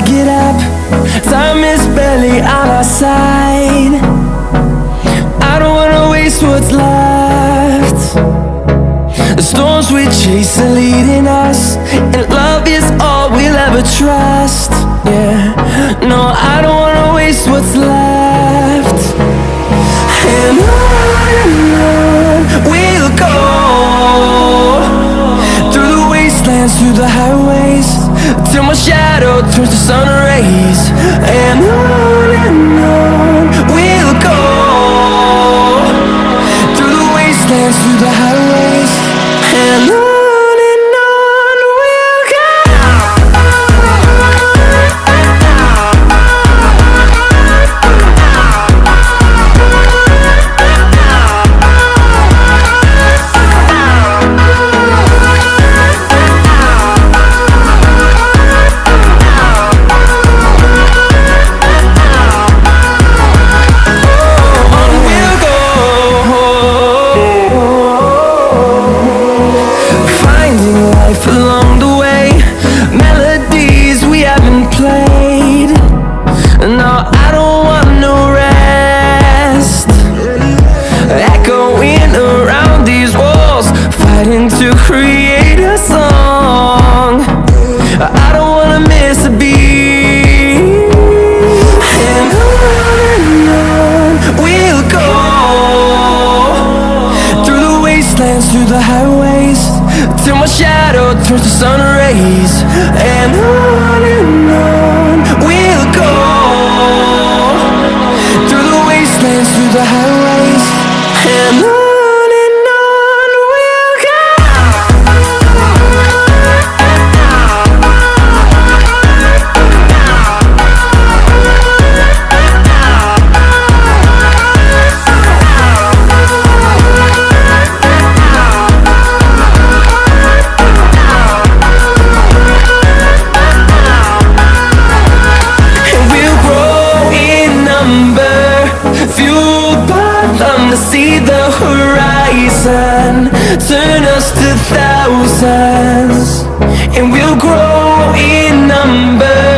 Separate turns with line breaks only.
get up. Time is barely on our side. I don't wanna waste what's left. The storms we chase are leading us, and love is all we'll ever trust. Yeah, no, I don't wanna waste what's left. And on we'll go, through the wastelands, through the highways, till my shadow turns to sun rays. And on we'll go, through the wastelands, through the highways, and on we'll go. Along the way, melodies we haven't played. No, I don't want no rest. Echoing around these walls, fighting to create a song. I don't wanna miss a beat. And on we'll go, through the wastelands, through the highways, till my shadow turns to sun rays. And on we'll go, through the wastelands, through the highways, and on we'll go. To see the horizon, turn us to thousands, and we'll grow in number.